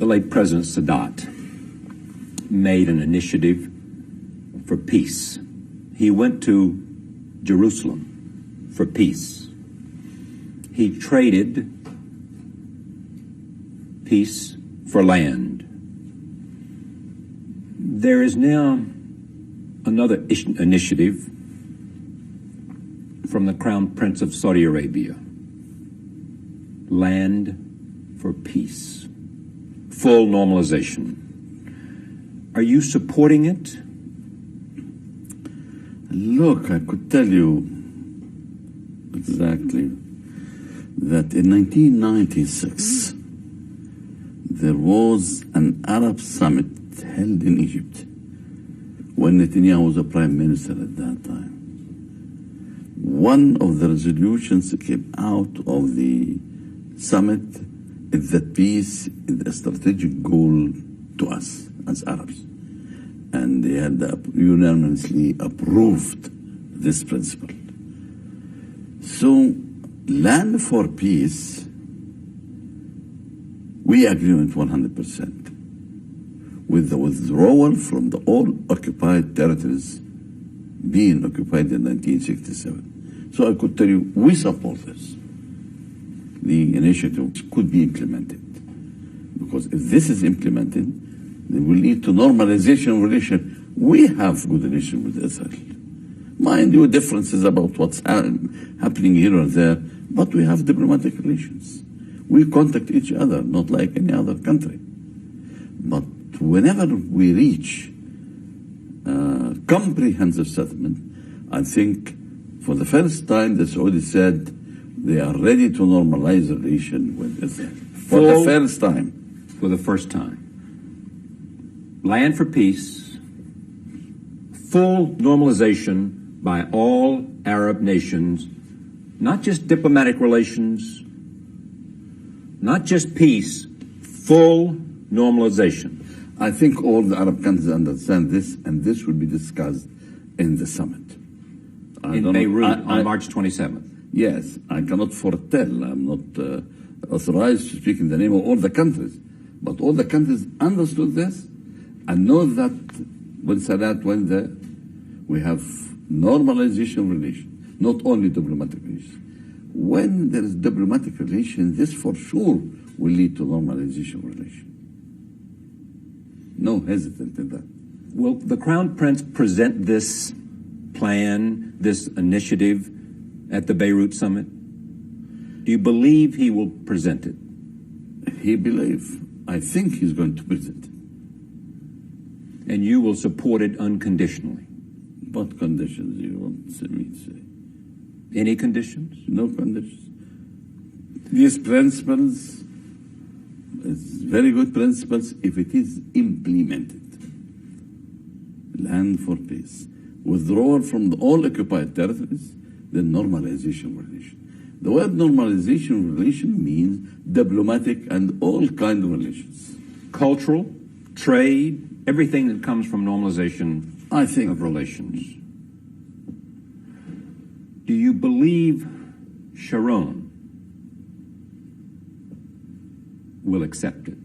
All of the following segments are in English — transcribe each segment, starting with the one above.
the late President Sadat made an initiative for peace. He went to Jerusalem for peace. He traded peace for land. There is now another initiative from the Crown Prince of Saudi Arabia. Land for peace. Full normalization. Are you supporting it? Look, I could tell you exactly that in 1996 there was an Arab summit held in Egypt when Netanyahu was a prime minister at that time. One of the resolutions that came out of the summit is that peace is a strategic goal to us as Arabs. And they had unanimously approved this principle. So, land for peace, we agree on it 100%. With the withdrawal from the all occupied territories being occupied in 1967. So I could tell you, we support this. The initiative could be implemented. Because if this is implemented, it will lead to normalization of relations. We have good relations with Israel. Mind you, differences about what's happening here or there, but we have diplomatic relations. We contact each other, not like any other country. But whenever we reach comprehensive settlement, I think for the first time the Saudis said they are ready to normalize the relation with Israel. For the first time. For the first time. Land for peace, full normalization by all Arab nations, not just diplomatic relations, not just peace, full normalization. I think all the Arab countries understand this, and this will be discussed in the summit. In Beirut on March 27th. Yes, I cannot foretell. I'm not authorized to speak in the name of all the countries. But all the countries understood this and know that when Sadat went there, we have normalization of relations, not only diplomatic relations. When there is diplomatic relations, this for sure will lead to normalization of relations. No hesitant in that. Will the Crown Prince present this plan, this initiative at the Beirut summit? Do you believe he will present it? He believes. I think he's going to present it. And you will support it unconditionally? What conditions do you want me to say? Any conditions? No conditions. These principles is very good principles if it is implemented. Land for peace. Withdrawal from the all occupied territories, then normalization of relations. The word normalization of relations means diplomatic and all kind of relations. Cultural, trade, everything that comes from normalization of relations. Do you believe Shaaron will accept it?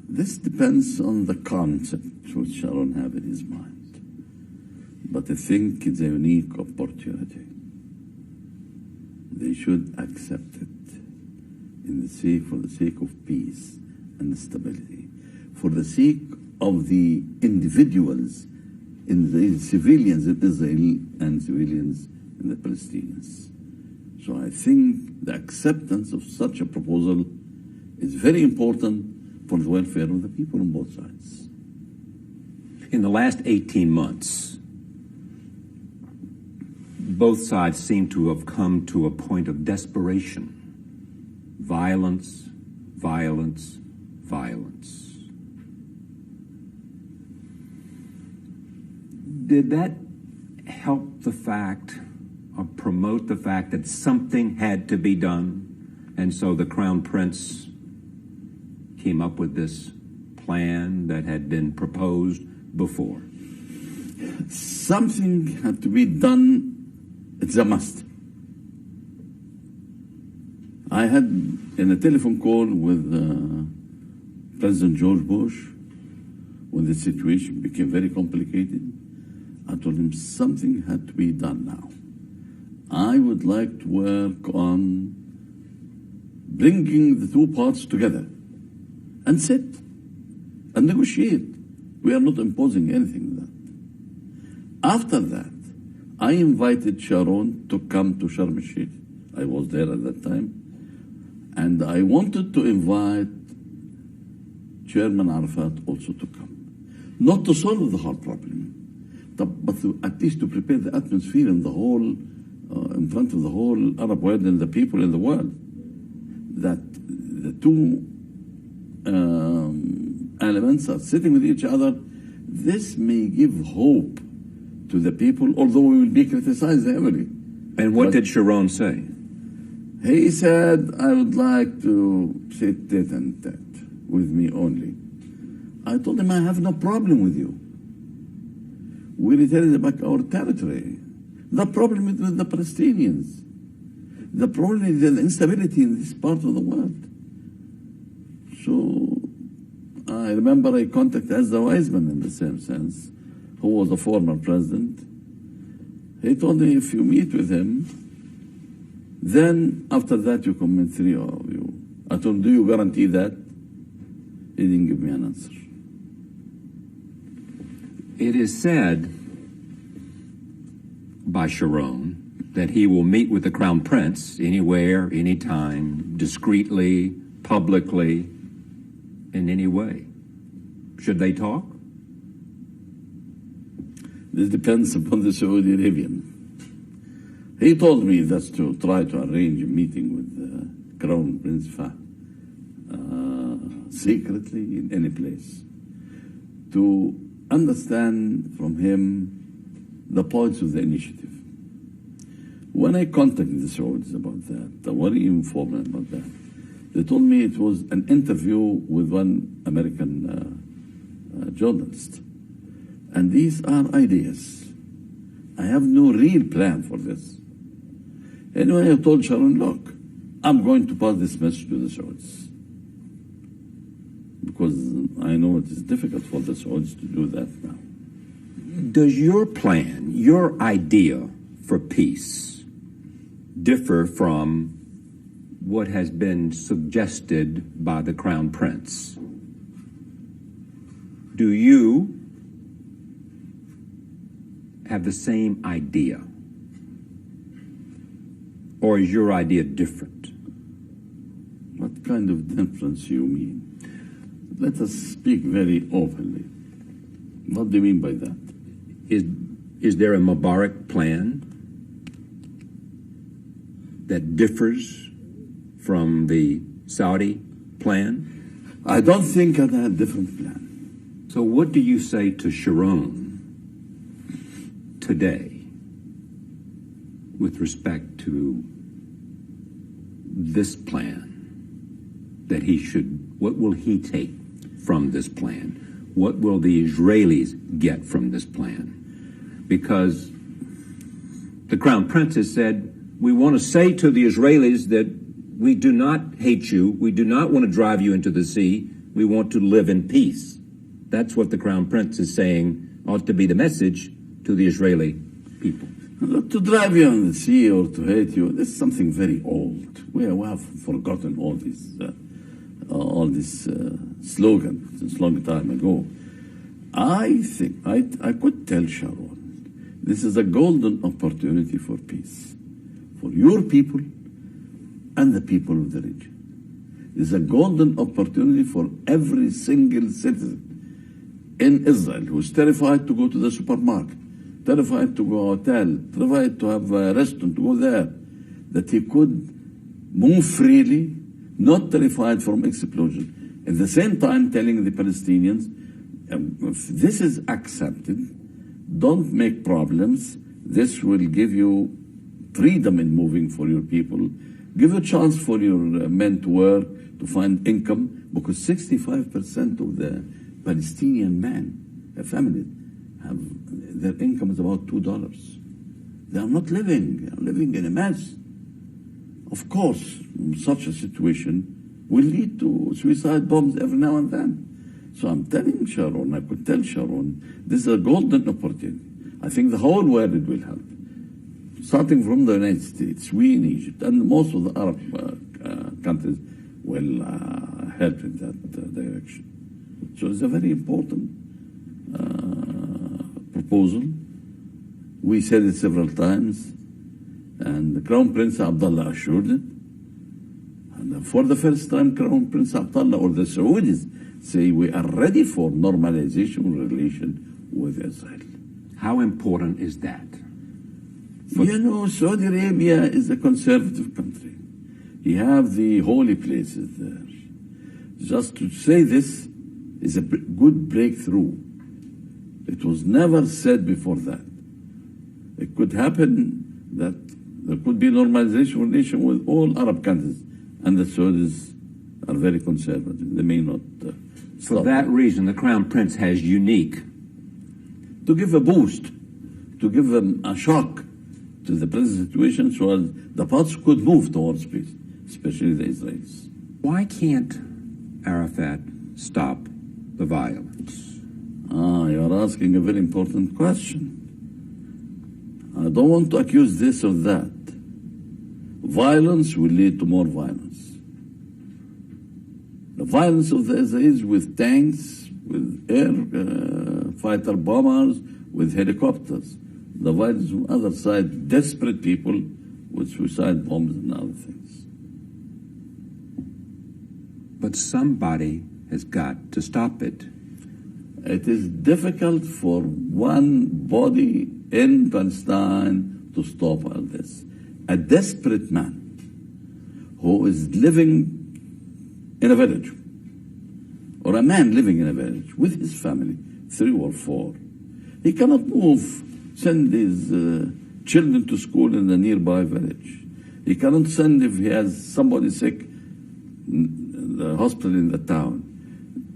This depends on the concept which Shaaron have in his mind. But I think it's a unique opportunity. They should accept it for the sake of peace and stability, for the sake of the individuals, in the civilians in Israel and civilians in the Palestinians. So I think the acceptance of such a proposal is very important for the welfare of the people on both sides. In the last 18 months, both sides seem to have come to a point of desperation. Violence, violence, violence. Did that help the fact or promote the fact that something had to be done, and so the Crown Prince came up with this plan that had been proposed before? Something had to be done. It's a must. I had in a telephone call with President George Bush when the situation became very complicated. I told him something had to be done now. I would like to work on bringing the two parts together and sit and negotiate. We are not imposing anything there. After that, I invited Sharon to come to Sharm el-Sheikh. I was there at that time. And I wanted to invite Chairman Arafat also to come. Not to solve the whole problem, but at least to prepare the atmosphere in the whole, in front of the whole Arab world and the people in the world, that the two elements are sitting with each other. This may give hope to the people, although we will be criticized heavily. And what did Sharon say? He said, I would like to sit tete-a-tete with me only. I told him, I have no problem with you. We returned back our territory. The problem is with the Palestinians. The problem is the instability in this part of the world. So I remember I contacted Ezra Weizmann in the same sense, who was a former president. He told me, if you meet with him, then after that you come in, three of you. I told him, do you guarantee that? He didn't give me an answer. It is said by Sharon that he will meet with the Crown Prince anywhere, anytime, discreetly, publicly, in any way. Should they talk? This depends upon the Saudi Arabian. He told me that's to try to arrange a meeting with Crown Prince Fahd secretly in any place to understand from him the points of the initiative. When I contacted the Saudis about that, they were very informed about that. They told me it was an interview with one American journalist. And these are ideas. I have no real plan for this. Anyway, I told Sharon, look, I'm going to pass this message to the Saudis. Because I know it is difficult for the Saudis to do that now. Does your plan, your idea for peace, differ from what has been suggested by the Crown Prince? Do you have the same idea? Or is your idea different? What kind of difference you mean? Let us speak very openly. What do you mean by that? Is there a Mubarack plan that differs from the Saudi plan? I don't think I had a different plan. So what do you say to Sharon today with respect to this plan that he should, what will he take from this plan? What will the Israelis get from this plan? Because the Crown Prince has said, we want to say to the Israelis that we do not hate you, we do not want to drive you into the sea, we want to live in peace. That's what the Crown Prince is saying ought to be the message to the Israeli people. Look, to drive you on the sea or to hate you, this is something very old. We have forgotten all this slogan since a long time ago. I think I could tell Sharon, this is a golden opportunity for peace, for your people and the people of the region. This is a golden opportunity for every single citizen in Israel who is terrified to go to the supermarket, terrified to go to a hotel, terrified to have a restaurant, to go there, that he could move freely, not terrified from explosion. At the same time, telling the Palestinians, if this is accepted, don't make problems. This will give you freedom in moving for your people, give a chance for your men to work, to find income, because 65% of the Palestinian men, families, have their income is about $2. They are not living, they are living in a mess. Of course, such a situation will lead to suicide bombs every now and then. So I'm telling Sharon, I could tell Sharon, this is a golden opportunity. I think the whole world will help. Starting from the United States, we in Egypt, and most of the Arab countries will help in that direction. So it's a very important proposal. We said it several times, and the Crown Prince Abdullah assured it. And for the first time, Crown Prince Abdullah or the Saudis say we are ready for normalization relation with Israel. How important is that? You know, Saudi Arabia is a conservative country. You have the holy places there. Just to say this is a good breakthrough. It was never said before that. It could happen that there could be normalization relation with all Arab countries, and the Saudis are very conservative. They may not For that reason, the Crown Prince has unique. To give a boost, to give them a shock to the present situation so as the parts could move towards peace, especially the Israelis. Why can't Arafat stop the violence? You're asking a very important question. I don't want to accuse this or that. Violence will lead to more violence. The violence of the Israelis with tanks, with air fighter bombers, with helicopters. The violence on the other side, desperate people with suicide bombs and other things. But somebody has got to stop it. It is difficult for one body in Palestine to stop all this. A desperate man who is living in a village, or a man living in a village with his family, 3 or 4, he cannot move, send his children to school in a nearby village. He cannot send if he has somebody sick in the hospital in the town.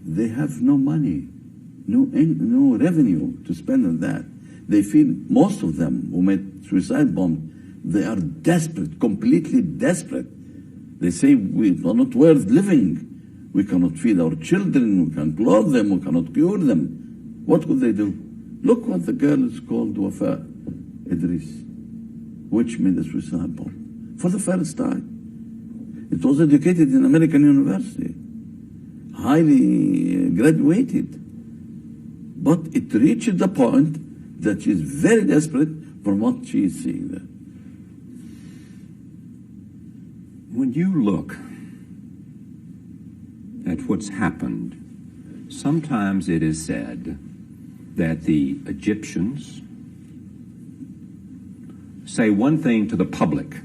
They have no money, no revenue to spend on that. They feel, most of them who made suicide bombs, they are desperate, completely desperate. They say, we are not worth living. We cannot feed our children, we can't clothe them, we cannot cure them. What could they do? Look what the girl is called Wafa Idris, which made a suicide bomb for the first time. It was educated in American university, highly graduated. But it reached the point that she is very desperate from what she is seeing there. When you look at what's happened, sometimes it is said that the Egyptians say one thing to the public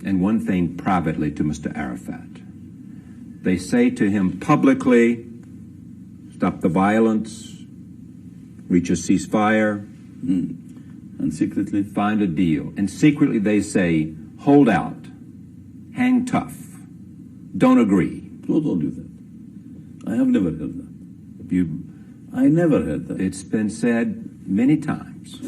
and one thing privately to Mr. Arafat. They say to him publicly, stop the violence, reach a ceasefire, and secretly find a deal. And secretly they say, hold out, hang tough, don't agree. Who told you that? I have never heard that. I never heard that. It's been said many times.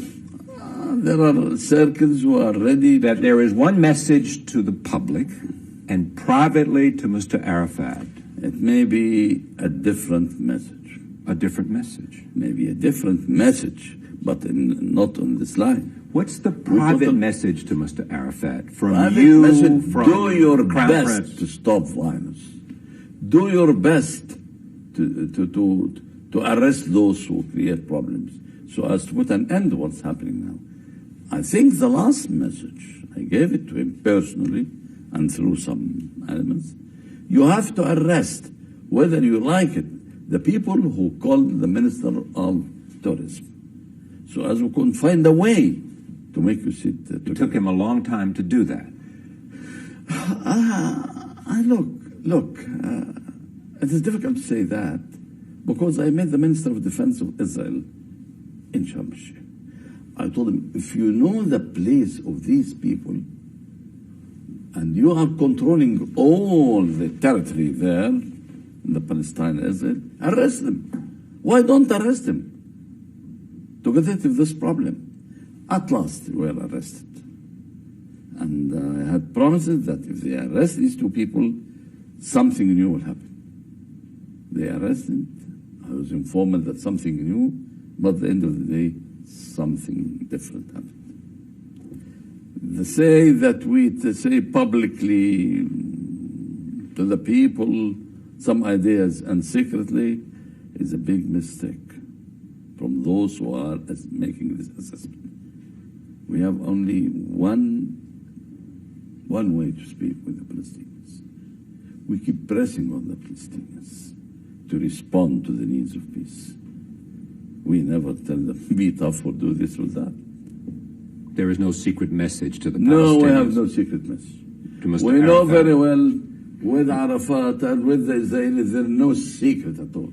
There are circles who are ready. That there is one message to the public and privately to Mr. Arafat. It may be a different message. A different message. Maybe a different message, but not on this line. What's the private message to Mr. Arafat from private you? Message, from do your Crown best Prince? to stop violence. Do your best to arrest those who create problems, so as to put an end to what's happening now. I think the last message, I gave it to him personally and through some elements. You have to arrest, whether you like it, the people who called the Minister of Tourism, so as we can find a way to make you sit together. It took him a long time to do that. Look, it is difficult to say that, because I met the Minister of Defense of Israel in Sharm el-Sheikh. I told him, if you know the place of these people, and you are controlling all the territory there, in the Palestine Israel, arrest them. Why don't arrest them? To get rid of this problem. At last, we were arrested. And I had promises that if they arrest these two people, something new will happen. They arrested. I was informed that something new, but at the end of the day, something different happened. They say that to say publicly to the people some ideas and secretly is a big mistake from those who are making this assessment. We have only one way to speak with the Palestinians. We keep pressing on the Palestinians to respond to the needs of peace. We never tell them, be tough or do this or that. There is no secret message to the Palestinians. No, we have no secret message. We know very well with Arafat and with the Israelis, there's no secret at all.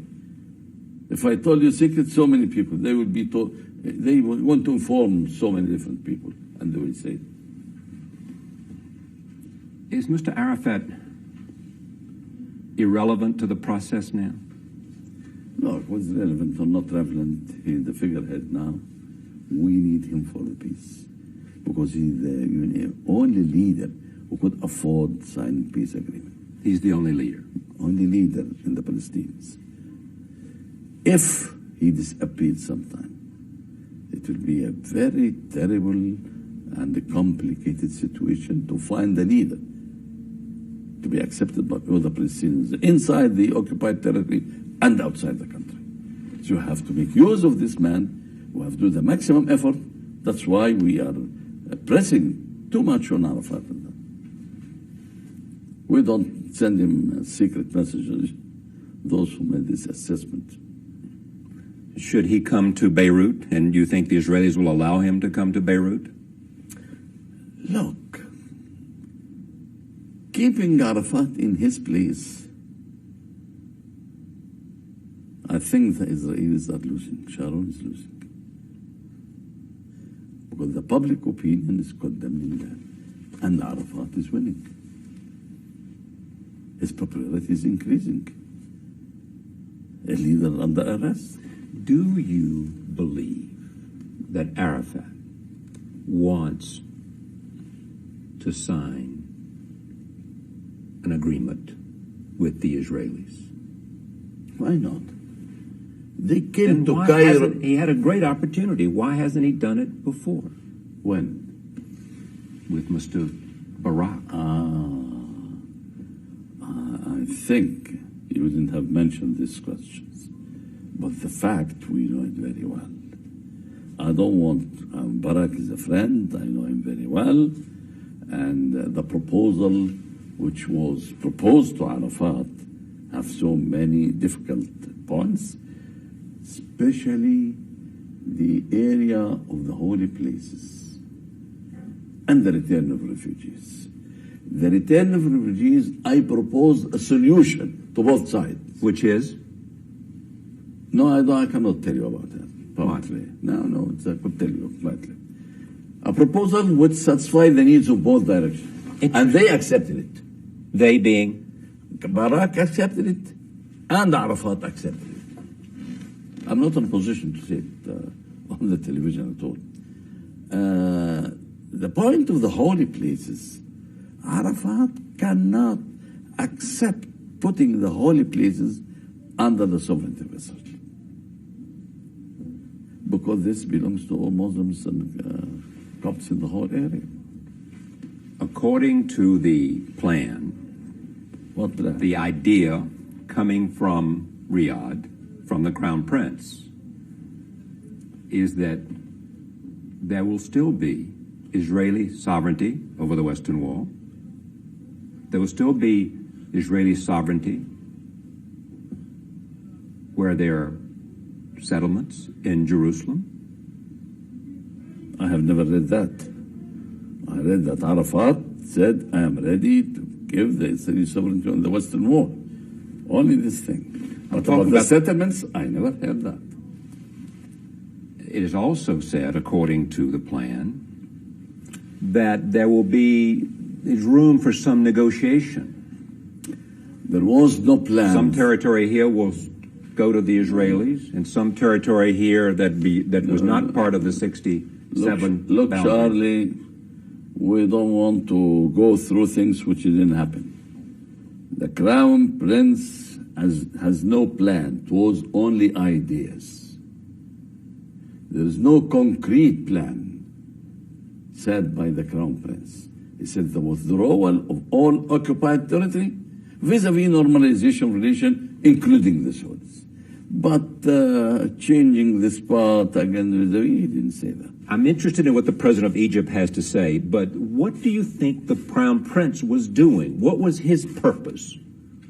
If I told you secret, so many people, they would be told, they would want to inform so many different people, and they will say. Is Mr. Arafat irrelevant to the process now? No, what's relevant or not relevant, he's the figurehead now. We need him for the peace, because he's the only leader who could afford signing peace agreement. He's the only leader. Only leader in the Palestinians. If he disappeared sometime, it will be a very terrible and a complicated situation to find a leader to be accepted by all the Palestinians inside the occupied territory and outside the country. So you have to make use of this man. We have to do the maximum effort. That's why we are pressing too much on Arafat. We don't send him secret messages, those who made this assessment. Should he come to Beirut, and do you think the Israelis will allow him to come to Beirut? Look, keeping Arafat in his place, I think the Israelis are losing. Shaaron is losing. Because the public opinion is condemning them, and Arafat is winning. His popularity is increasing. A leader under arrest. Do you believe that Arafat wants to sign an agreement with the Israelis? Why not? They came And to why Cairo. hasn't he had a great opportunity? Why hasn't he done it before When? with Mr. Barak? I think you wouldn't have mentioned these questions. But the fact, we know it very well. I don't want, Barak is a friend, I know him very well, and the proposal which was proposed to Arafat have so many difficult points, especially the area of the holy places and the return of refugees. The return of refugees, I propose a solution to both sides. Which is? No, I cannot tell you about that publicly. No, I could tell you quietly. A proposal which satisfies the needs of both directions. And they accepted it. They being? Barak accepted it, and Arafat accepted it. I'm not in a position to say it on the television at all. The point of the holy places, Arafat cannot accept putting the holy places under the sovereignty of Israel, because this belongs to all Muslims and Copts in the whole area. According to the plan, What plan? the idea coming from Riyadh, from the Crown Prince, is that there will still be Israeli sovereignty over the Western Wall. There will still be Israeli sovereignty where there are settlements in Jerusalem. I have never read that. I read that Arafat said, I am ready to give the Israeli sovereignty on the Western Wall. Only this thing. But about the settlements, I never heard that. It is also said, according to the plan, that there will be room for some negotiation. There was no plan. Some territory here will go to the Israelis, and some territory here that was not part of the 67 Look, boundary. Charlie, we don't want to go through things which didn't happen. The Crown Prince has no plan. It was only ideas. There is no concrete plan said by the Crown Prince. He said the withdrawal of all occupied territory vis-a-vis normalization relation, including the Saudis. But changing this part again vis-a-vis, he didn't say that. I'm interested in what the president of Egypt has to say, but what do you think the Crown Prince was doing? What was his purpose?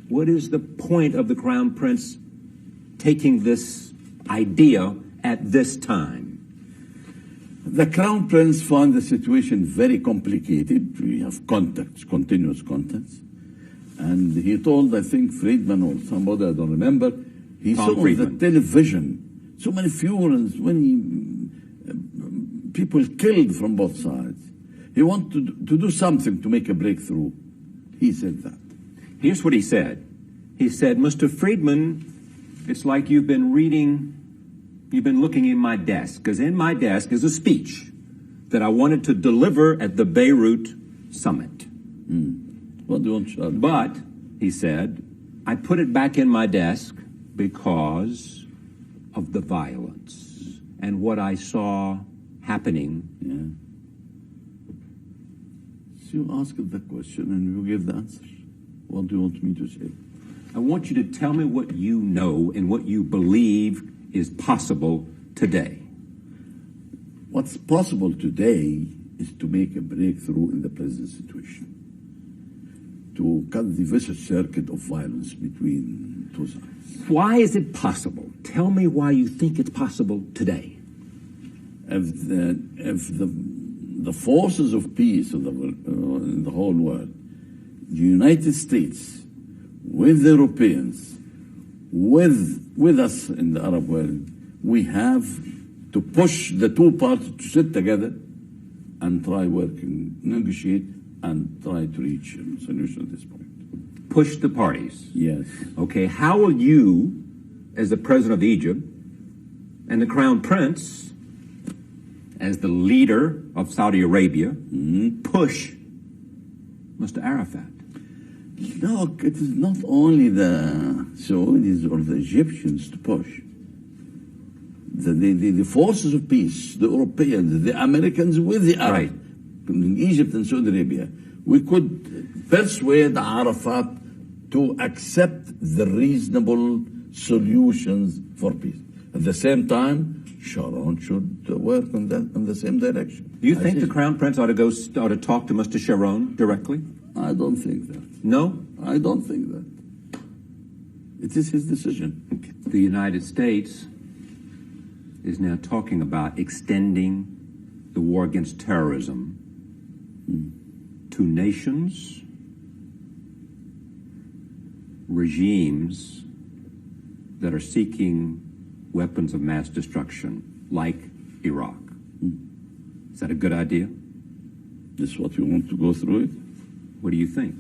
What is the point of the Crown Prince taking this idea at this time? The Crown Prince found the situation very complicated. We have contacts, continuous contacts. And he told, I think, Friedman or somebody, I don't remember, he saw on the television so many funerals, many people killed from both sides. He wanted to do something to make a breakthrough. He said that. Here's what he said. He said, Mr. Friedman, it's like you've been looking in my desk, because in my desk is a speech that I wanted to deliver at the Beirut summit. What do you want, Shارlي? But, he said, I put it back in my desk because of the violence and what I saw happening. Yeah. So you asked the question and you gave the answer. What do you want me to say? I want you to tell me what you know and what you believe is possible today. What's possible today is to make a breakthrough in the present situation, to cut the vicious circuit of violence between two sides. Why is it possible? Tell me why you think it's possible today. If the forces of peace in the whole world, the United States, with the Europeans, with us in the Arab world, we have to push the two parties to sit together and try working, negotiate, and try to reach a solution at this point. Push the parties. Yes. Okay, how will you, as the president of Egypt, and the Crown Prince, as the leader of Saudi Arabia, push Mr. Arafat? Look, it is not only the Saudis or the Egyptians to push. The forces of peace, the Europeans, the Americans with the Arabs, in Egypt and Saudi Arabia, we could persuade Arafat to accept the reasonable solutions for peace. At the same time, Shaaron should work in the same direction. Do you think the Crown Prince ought to talk to Mr. Shaaron directly? I don't think that. No? I don't think that. It is his decision. The United States is now talking about extending the war against terrorism to nations, regimes that are seeking weapons of mass destruction, like Iraq. Is that a good idea? This is what you want to go through it? What do you think?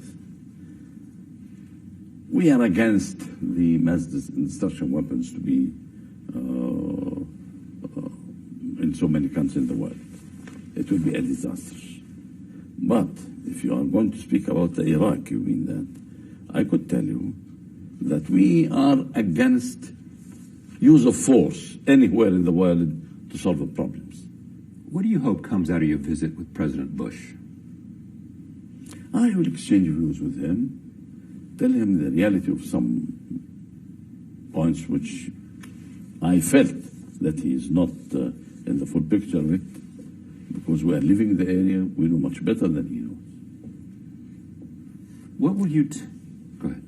We are against the mass destruction weapons to be in so many countries in the world. It will be a disaster. But if you are going to speak about Iraq, you mean that, I could tell you that we are against use of force anywhere in the world to solve the problems. What do you hope comes out of your visit with President Bush? I will exchange views with him, tell him the reality of some points which I felt that he is not in the full picture of it, because we are living in the area, we know much better than he knows. What will you go ahead.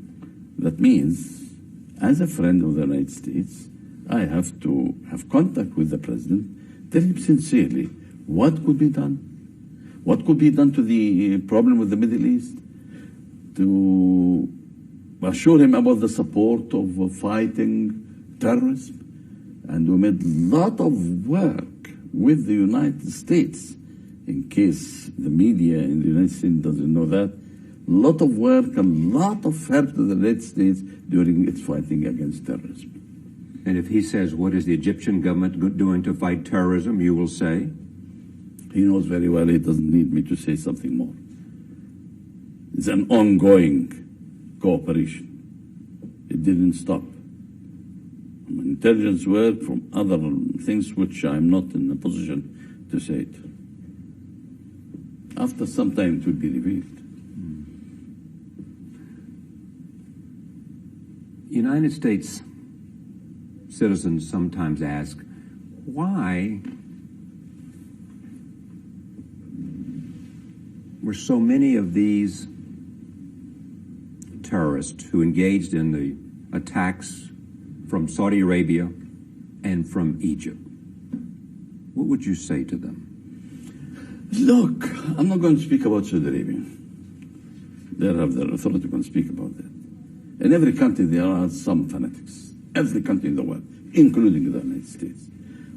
That means, as a friend of the United States, I have to have contact with the president, tell him sincerely what could be done. What could be done to the problem with the Middle East? To assure him about the support of fighting terrorism. And we made a lot of work with the United States. In case the media in the United States doesn't know that, a lot of work and a lot of help to the United States during its fighting against terrorism. And if he says, what is the Egyptian government doing to fight terrorism, you will say? He knows very well he doesn't need me to say something more. It's an ongoing cooperation. It didn't stop. Intelligence work from other things which I'm not in a position to say it. After some time it will be revealed. United States citizens sometimes ask, why were so many of these terrorists who engaged in the attacks from Saudi Arabia and from Egypt? What would you say to them? Look, I'm not going to speak about Saudi Arabia. They have their authority to speak about that. In every country there are some fanatics. Every country in the world, including the United States.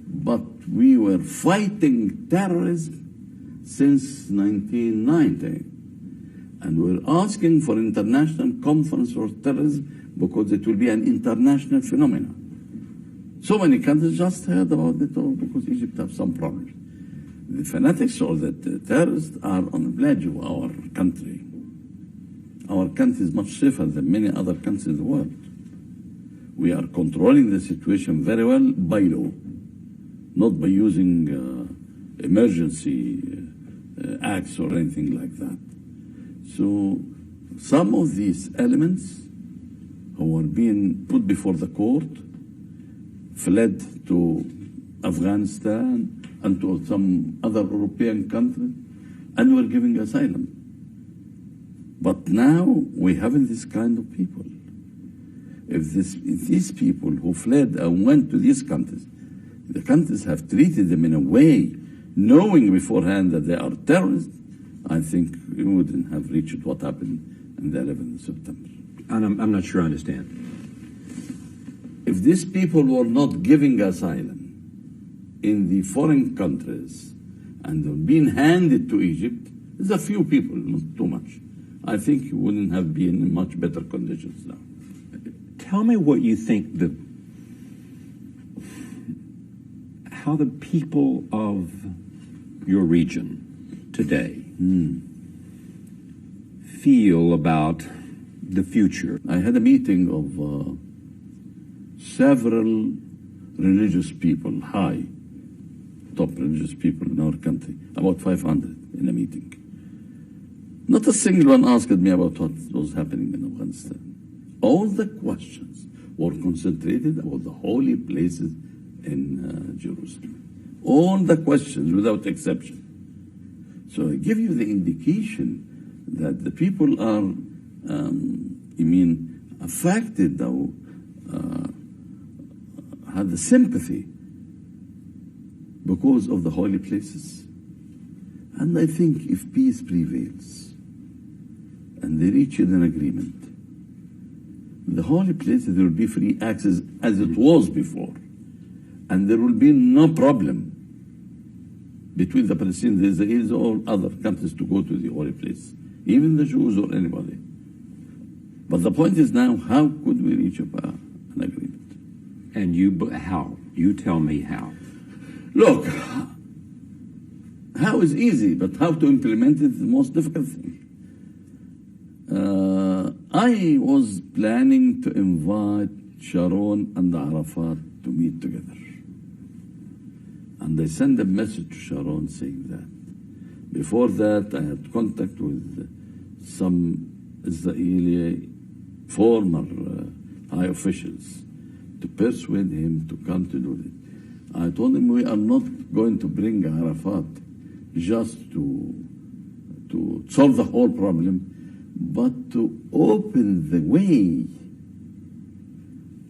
But we were fighting terrorism since 1990. And we're asking for international conference for terrorism because it will be an international phenomenon. So many countries just heard about it all because Egypt has some problems. The fanatics or the terrorists are on the pledge of our country. Our country is much safer than many other countries in the world. We are controlling the situation very well by law, not by using emergency acts or anything like that. So some of these elements who are being put before the court fled to Afghanistan and to some other European country and were giving asylum. But now we have this kind of people. If these people who fled and went to these countries, the countries have treated them in a way, knowing beforehand that they are terrorists, I think we wouldn't have reached what happened on the 11th of September. And I'm not sure I understand. If these people were not giving asylum in the foreign countries and were being handed to Egypt, there's a few people, not too much. I think you wouldn't have been in much better conditions now. Tell me what you think how the people of your region today feel about the future. I had a meeting of several religious people, high, top religious people in our country, about 500 in a meeting. Not a single one asked me about what was happening in Afghanistan. All the questions were concentrated about the holy places in Jerusalem. All the questions, without exception. So I give you the indication that the people are, affected or had the sympathy because of the holy places. And I think if peace prevails and they reach an agreement, the holy places, there will be free access as it was before. And there will be no problem between the Palestinians, the Israelis, or other countries to go to the holy place, even the Jews or anybody. But the point is now, how could we reach an agreement? And how? You tell me how. Look, how is easy, but how to implement it is the most difficult thing. I was planning to invite Shaaron and Arafat to meet together. And I sent a message to Shaaron saying that. Before that, I had contact with some Israeli former high officials to persuade him to come to do it. I told him we are not going to bring Arafat just to solve the whole problem, but to open the way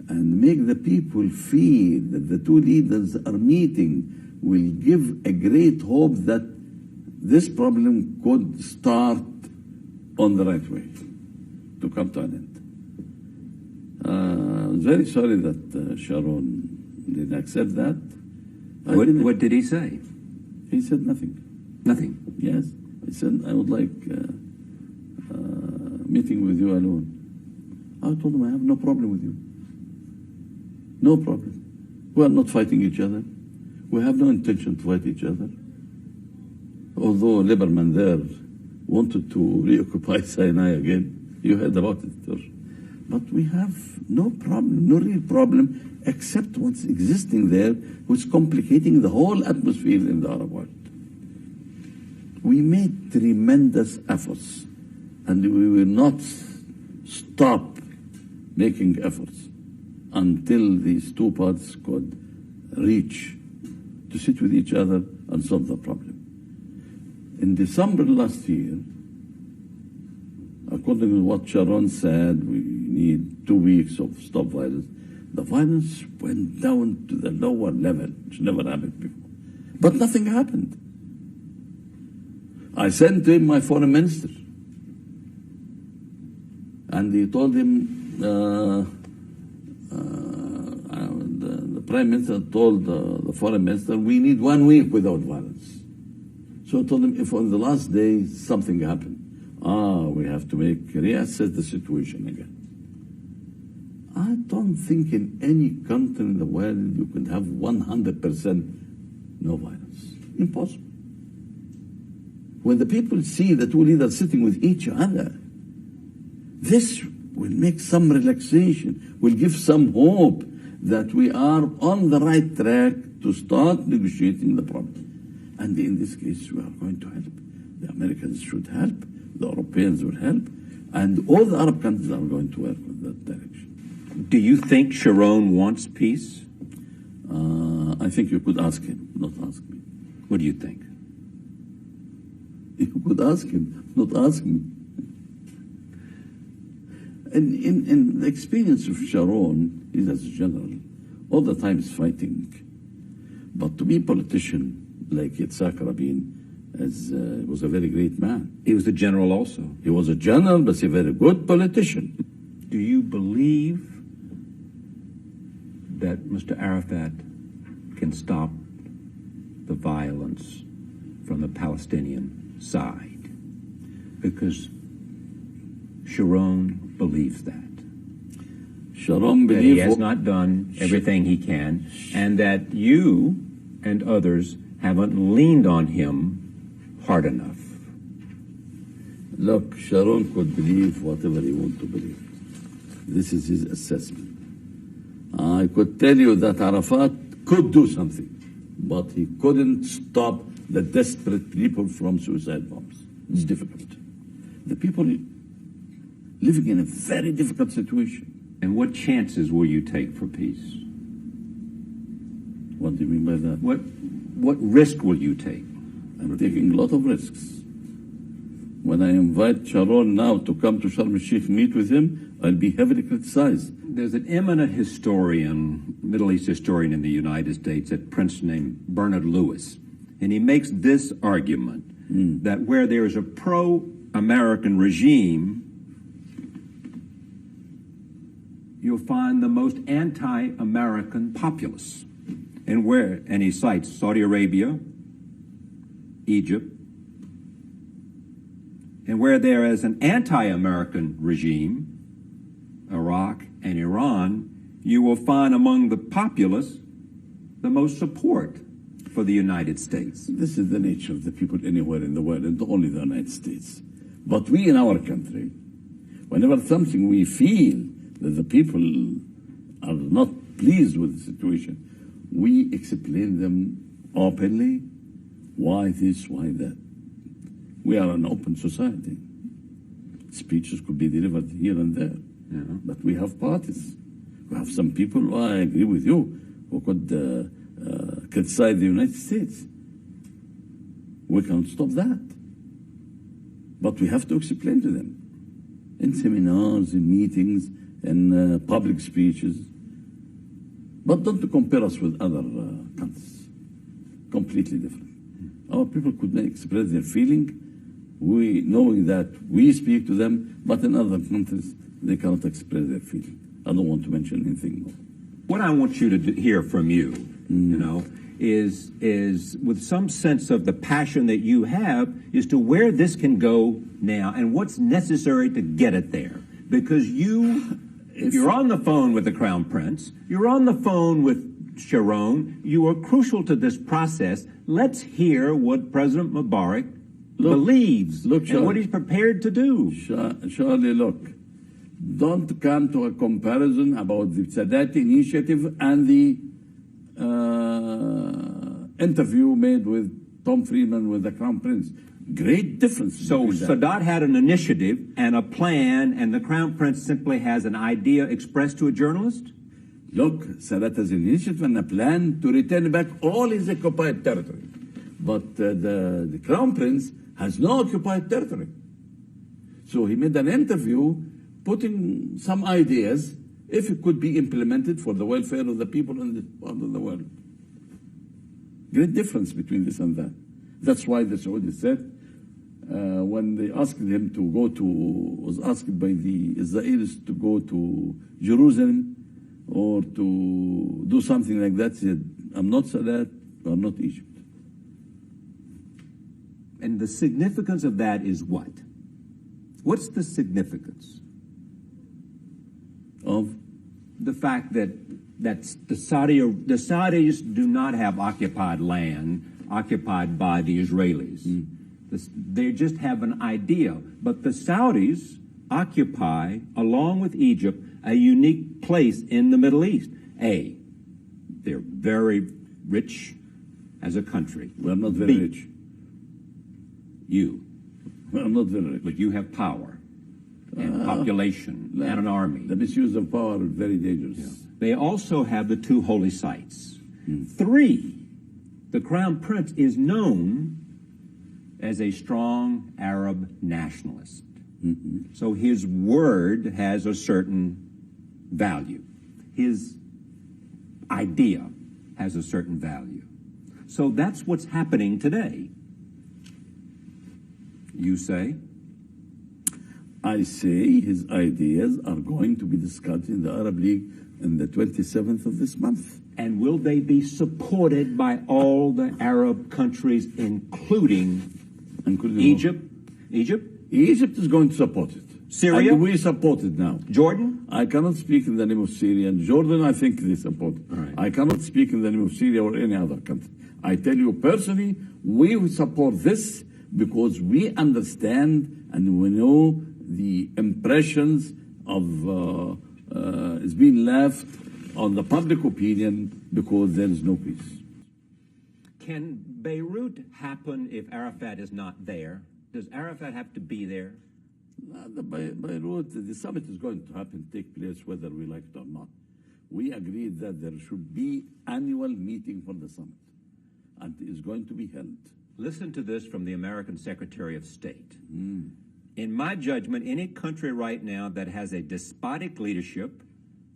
and make the people feel that the two leaders are meeting will give a great hope that this problem could start on the right way to come to an end. I'm very sorry that Shaaron didn't accept that. What did he say? He said nothing. Nothing? Yes. He said, I would like meeting with you alone. I told him I have no problem with you. No problem. We are not fighting each other. We have no intention to fight each other. Although Lieberman there wanted to reoccupy Sinai again, you heard about it. But we have no problem, no real problem, except what's existing there, which is complicating the whole atmosphere in the Arab world. We made tremendous efforts, and we will not stop making efforts until these two parties could reach to sit with each other and solve the problem. In December last year, according to what Sharon said, we need 2 weeks of stop violence. The violence went down to the lower level, which never happened before. But nothing happened. I sent to him my foreign minister, and he told him, the prime minister told the foreign minister, we need 1 week without violence. So I told him, if on the last day something happened, we have to reassess the situation again. I don't think in any country in the world you could have 100% no violence. Impossible. When the people see the two leaders sitting with each other, this will make some relaxation, will give some hope that we are on the right track to start negotiating the problem. And in this case, we are going to help. The Americans should help, the Europeans will help, and all the Arab countries are going to work in that direction. Do you think Sharon wants peace? I think you could ask him, not ask me. What do you think? You could ask him, not ask me. In the experience of Sharon, he's as a general, all the time is fighting. But to be a politician like Yitzhak Rabin was a very great man. He was a general also. He was a general, but he's a very good politician. Do you believe that Mr. Arafat can stop the violence from the Palestinian side? Because Sharon believes that. Sharon believes that he has not done everything he can, and that you and others haven't leaned on him hard enough. Look, Sharon could believe whatever he wants to believe. This is his assessment. I could tell you that Arafat could do something, but he couldn't stop the desperate people from suicide bombs. It's difficult. The people living in a very difficult situation. And what chances will you take for peace? What do you mean by that? What risk will you take? I'm taking a lot of risks. When I invite Sharon now to come to Sharm el-Sheikh, meet with him, I'll be heavily criticized. There's an eminent historian, Middle East historian in the United States at Princeton named Bernard Lewis. And he makes this argument that where there is a pro-American regime, you'll find the most anti-American populace. And he cites Saudi Arabia, Egypt, and where there is an anti-American regime, Iraq and Iran, you will find among the populace the most support for the United States. This is the nature of the people anywhere in the world, and not only the United States. But we in our country, whenever something we feel that the people are not pleased with the situation, we explain them openly, why this, why that. We are an open society. Speeches could be delivered here and there, but we have parties. We have some people, I agree with you, who could criticize the United States. We can't stop that. But we have to explain to them in seminars, in meetings, in public speeches. But don't compare us with other countries. Completely different. Our people could express their feeling, knowing that we speak to them, but in other countries, they cannot express their feeling. I don't want to mention anything more. What I want you to hear from you, is with some sense of the passion that you have, is to where this can go now and what's necessary to get it there. Because you're on the phone with the Crown Prince, you're on the phone with Sharon, you were crucial to this process. Let's hear what President Mubarack believes and what he's prepared to do. Shارلي, look, don't come to a comparison about the Sadat initiative and the interview made with Tom Friedman with the Crown Prince. Great difference. So Sadat had an initiative and a plan, and the Crown Prince simply has an idea expressed to a journalist? Look, Sadat has an initiative and a plan to return back all his occupied territory. But the Crown Prince has no occupied territory. So he made an interview putting some ideas if it could be implemented for the welfare of the people in this part of the world. Great difference between this and that. That's why the Saudis said, when they asked him to go to, was asked by the Israelis to go to Jerusalem or to do something like that, he said, I'm not Sadat, I'm not Egypt. And the significance of that is what? What's the significance Of? the fact that the Saudis do not have occupied land occupied by the Israelis. They just have an idea. But the Saudis occupy, along with Egypt, a unique place in the Middle East. They're very rich as a country. We're not very rich. You. We're not very rich. But you have power and population and an army. The misuse of power is very dangerous. Yeah. They also have the two holy sites. 3, the Crown Prince is known as a strong Arab nationalist. So his word has a certain value. His idea has a certain value. So that's what's happening today. You say? I say his ideas are going to be discussed in the Arab League on the 27th of this month. And will they be supported by all the Arab countries, including Egypt? Egypt is going to support it. Syria? And we support it now. Jordan? I cannot speak in the name of Syria. And Jordan, I think they support it. Right. I cannot speak in the name of Syria or any other country. I tell you personally, we will support this because we understand and we know the impressions of is being left on the public opinion because there is no peace. Can Beirut happen if Arafat is not there? Does Arafat have to be there? Beirut, the summit is going to happen, take place whether we like it or not. We agreed that there should be annual meeting for the summit, and it is going to be held. Listen to this from the American Secretary of State. In my judgment, any country right now that has a despotic leadership,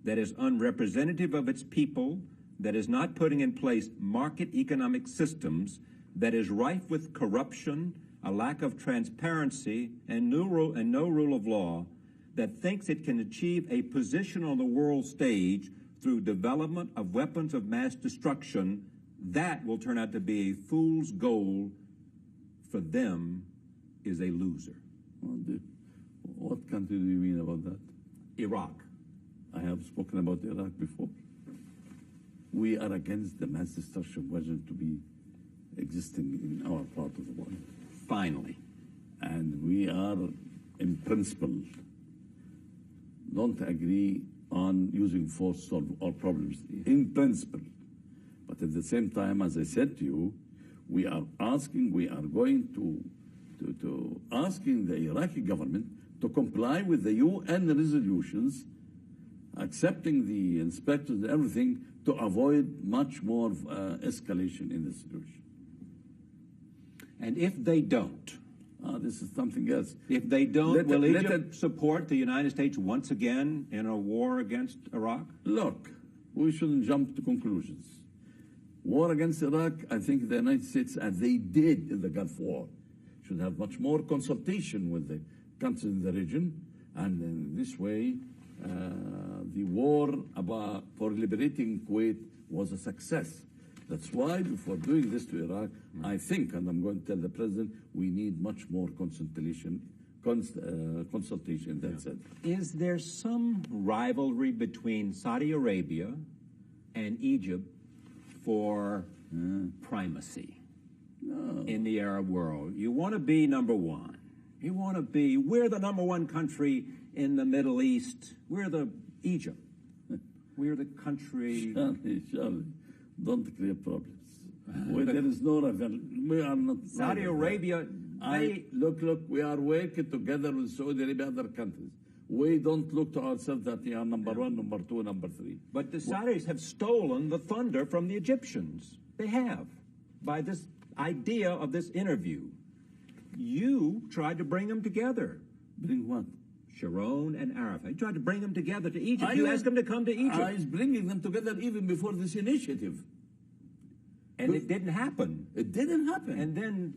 that is unrepresentative of its people, that is not putting in place market economic systems, that is rife with corruption, a lack of transparency, and no rule of law, that thinks it can achieve a position on the world stage through development of weapons of mass destruction, that will turn out to be a fool's gold. For them is a loser. What country do you mean about that? Iraq. I have spoken about Iraq before. We are against the mass destruction weapon to be existing in our part of the world. Finally. And we are, in principle, don't agree on using force to solve all problems, in principle. But at the same time, as I said to you, we are going to asking the Iraqi government to comply with the UN resolutions, accepting the inspectors and everything, to avoid much more escalation in the situation. And if they don't, this is something else. If they don't, will Egypt support the United States once again in a war against Iraq? Look, we shouldn't jump to conclusions. War against Iraq, I think the United States, as they did in the Gulf War, should have much more consultation with the countries in the region, and in this way, the war for liberating Kuwait was a success. That's why, before doing this to Iraq, I think, and I'm going to tell the president, we need much more consultation. That's it. Is there some rivalry between Saudi Arabia and Egypt for primacy in the Arab world. You want to be number one. You want to be, we're the number one country in the Middle East. We're the Egypt. We're the country. Shارlي, don't create problems. Where there is no rival, we are not. Saudi Arabia, look, we are working together with Saudi Arabia and other countries. We don't look to ourselves that we are number one, number two, number three. But the Saudis have stolen the thunder from the Egyptians. They have. By this idea of this interview. You tried to bring them together. Bring what? Sharon and Arafat. You tried to bring them together to Egypt. You asked them to come to Egypt. I was bringing them together even before this initiative. And it didn't happen. It didn't happen. And then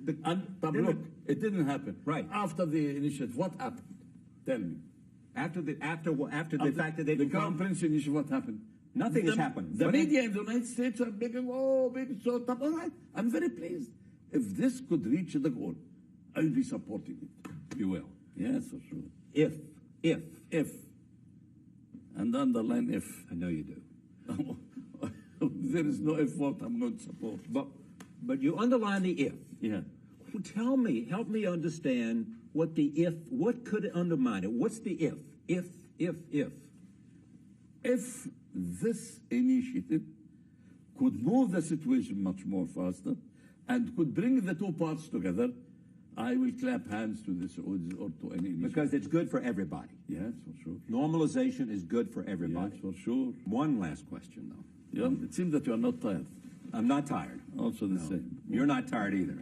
look, it didn't happen. Right. After the initiative, what happened? Tell me. After the fact that they the Crown Prince initiative, what happened? Nothing has happened. The media in the United States are making, big, so tough. All right, I'm very pleased. If this could reach the goal, I'll be supporting it. You will. Yes, for sure. If. And underline if. I know you do. There is no if what I'm going to support. But you underline the if. Yeah. Help me understand what could undermine it? What's the if? If this initiative could move the situation much more faster and could bring the two parts together, I will clap hands to the Saudis or to any initiative. Because it's good for everybody. Yes, for sure. Normalization is good for everybody. Yes, for sure. One last question, though. It seems that you are not tired. I'm not tired. Also the same. You're not tired either.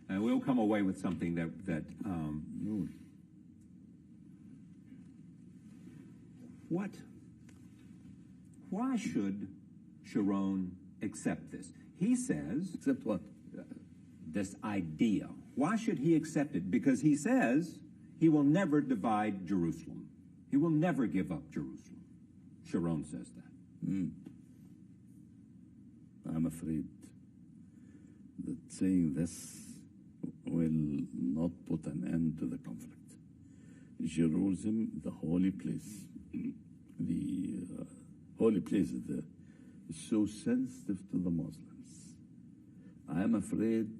And we'll come away with something why should Sharon accept this? He says... Accept what? This idea. Why should he accept it? Because he says he will never divide Jerusalem. He will never give up Jerusalem. Sharon says that. I'm afraid that saying this will not put an end to the conflict. Jerusalem, the holy place, is so sensitive to the Muslims. I am afraid,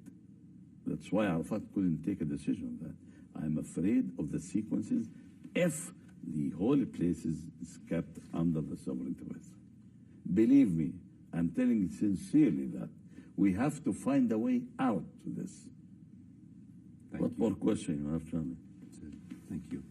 that's why Arafat couldn't take a decision on that. I am afraid of the sequences if the holy places is kept under the sovereignty of Israel. Believe me, I'm telling you sincerely that we have to find a way out to this. What more question you have, Shارlي? Thank you.